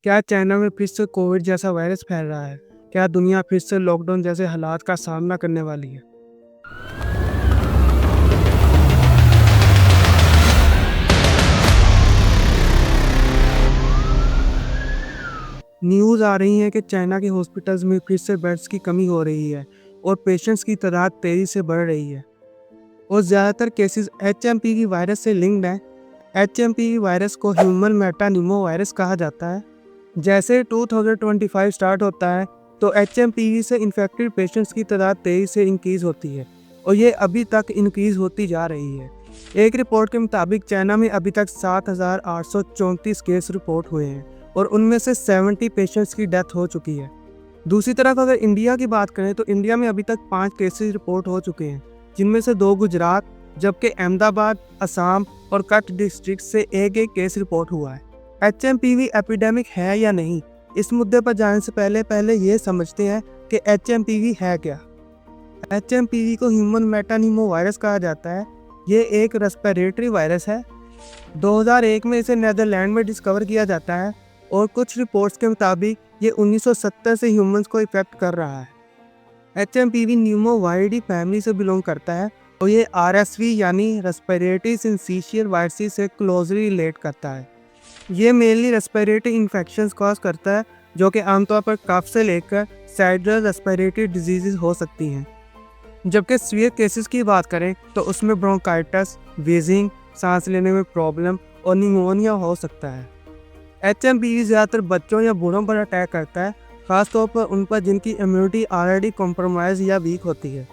क्या चाइना में फिर से कोविड जैसा वायरस फैल रहा है? क्या दुनिया फिर से लॉकडाउन जैसे हालात का सामना करने वाली है? न्यूज़ आ रही है कि चाइना के हॉस्पिटल्स में फिर से बेड्स की कमी हो रही है और पेशेंट्स की तादाद तेज़ी से बढ़ रही है और ज़्यादातर केसेस एचएमपीवी वायरस से लिंक्ड हैं। एचएमपीवी वायरस को ह्यूमन मेटानिमो वायरस कहा जाता है। जैसे 2025 स्टार्ट होता है तो एचएमपीवी से इन्फेक्टेड पेशेंट्स की तादाद तेज़ी से इंक्रीज़ होती है और ये अभी तक इंक्रीज़ होती जा रही है। एक रिपोर्ट के मुताबिक चाइना में अभी तक 7,834 केस रिपोर्ट हुए हैं और उनमें से 70 पेशेंट्स की डेथ हो चुकी है। दूसरी तरफ अगर इंडिया की बात करें तो इंडिया में अभी तक 5 केसेस रिपोर्ट हो चुके हैं, जिनमें से 2 गुजरात, जबकि अहमदाबाद, असम और कच्छ डिस्ट्रिक्ट से एक केस रिपोर्ट हुआ है। एचएमपीवी एपिडेमिक है या नहीं, इस मुद्दे पर जाने से पहले ये समझते हैं कि एचएमपीवी है क्या। एचएमपीवी को ह्यूमन मेटानिमो वायरस कहा जाता है। ये एक रेस्पिरेटरी वायरस है। 2001 में इसे नीदरलैंड में डिस्कवर किया जाता है और कुछ रिपोर्ट्स के मुताबिक ये 1970 से ह्यूमंस को इफेक्ट कर रहा है। एचएमपीवी न्यूमोवायरडी फैमिली से बिलोंग करता है और ये आरएसवी यानी रेस्पिरेटरी सिंसिशियल वायरसेस से क्लोजली रिलेट करता है। ये मेनली रेस्पिरेटरी इन्फेक्शंस कॉज करता है, जो कि आमतौर पर कफ से लेकर सेरेब्रल रेस्पिरेटरी डिजीजेस हो सकती हैं। जबकि सीवियर केसेस की बात करें तो उसमें ब्रोंकाइटिस, वीजिंग, सांस लेने में प्रॉब्लम और निमोनिया हो सकता है। एचएमपीवी ज़्यादातर बच्चों या बूढ़ों पर अटैक करता है, खासतौर पर उन पर जिनकी इम्यूनिटी ऑलरेडी कॉम्प्रोमाइज़ या वीक होती है।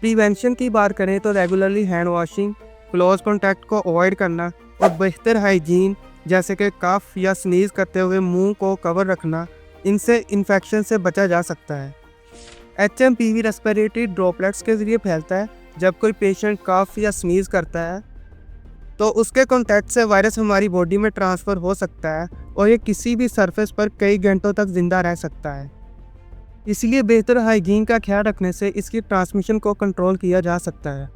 प्रिवेंशन की बात करें तो regularly hand washing, close contact को अवॉइड करना और बेहतर हाइजीन जैसे कि कफ या स्नीज करते हुए मुंह को कवर रखना, इनसे इन्फेक्शन से बचा जा सकता है। एचएमपीवी रेस्पिरेटरी ड्रॉपलेट्स के ज़रिए फैलता है। जब कोई पेशेंट कफ या स्नीज करता है तो उसके कॉन्टैक्ट से वायरस हमारी बॉडी में ट्रांसफ़र हो सकता है और ये किसी भी सरफेस पर कई घंटों तक जिंदा रह सकता है। इसलिए बेहतर हाइजीन का ख्याल रखने से इसकी ट्रांसमिशन को कंट्रोल किया जा सकता है।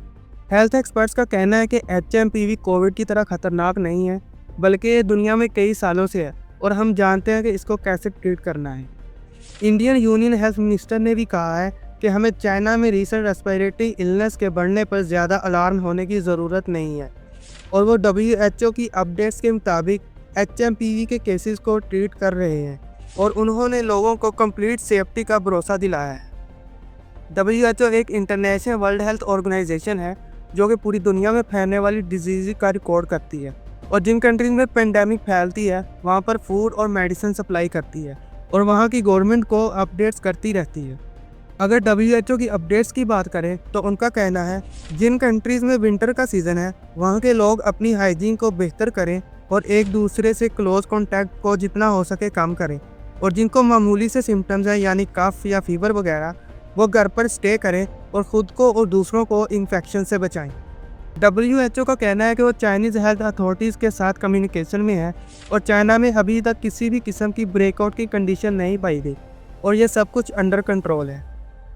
हेल्थ एक्सपर्ट्स का कहना है कि एचएमपीवी कोविड की तरह खतरनाक नहीं है, बल्कि ये दुनिया में कई सालों से है और हम जानते हैं कि इसको कैसे ट्रीट करना है। इंडियन यूनियन हेल्थ मिनिस्टर ने भी कहा है कि हमें चाइना में रीसेंट रेस्पिरेटरी इलनेस के बढ़ने पर ज़्यादा अलार्म होने की ज़रूरत नहीं है और वो WHO की अपडेट्स के मुताबिक एचएमपीवी के केसेस को ट्रीट कर रहे हैं और उन्होंने लोगों को कंप्लीट सेफ्टी का भरोसा दिलाया है। WHO एक इंटरनेशनल वर्ल्ड हेल्थ ऑर्गेनाइजेशन है जो कि पूरी दुनिया में फैलने वाली डिजीज़ का रिकॉर्ड करती है और जिन कंट्रीज में पेंडेमिक फैलती है वहाँ पर फूड और मेडिसिन सप्लाई करती है और वहाँ की गवर्नमेंट को अपडेट्स करती रहती है। अगर WHO की अपडेट्स की बात करें तो उनका कहना है जिन कंट्रीज़ में विंटर का सीज़न है वहाँ के लोग अपनी हाइजीन को बेहतर करें और एक दूसरे से क्लोज कॉन्टैक्ट को जितना हो सके कम करें और जिनको मामूली से सिम्टम्स हैं यानी कफ या फीवर वगैरह, वो घर पर स्टे करें और ख़ुद को और दूसरों को इन्फेक्शन से बचाएं। WHO का कहना है कि वो चाइनीज़ हेल्थ अथॉरिटीज़ के साथ कम्युनिकेशन में है और चाइना में अभी तक किसी भी किस्म की ब्रेकआउट की कंडीशन नहीं पाई गई और ये सब कुछ अंडर कंट्रोल है।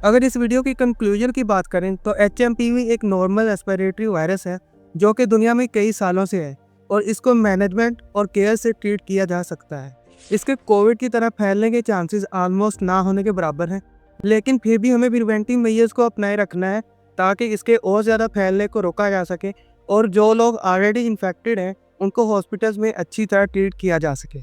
अगर इस वीडियो की कंक्लूजन की बात करें तो एचएमपीवी एक नॉर्मल रेस्पिरेटरी वायरस है जो कि दुनिया में कई सालों से है और इसको मैनेजमेंट और केयर से ट्रीट किया जा सकता है। इसके कोविड की तरह फैलने के चांसेस ऑलमोस्ट ना होने के बराबर हैं, लेकिन फिर भी हमें प्रिवेंटिव मेजर्स को अपनाए रखना है ताकि इसके और ज़्यादा फैलने को रोका जा सके और जो लोग ऑलरेडी इन्फेक्टेड हैं उनको हॉस्पिटल्स में अच्छी तरह ट्रीट किया जा सके।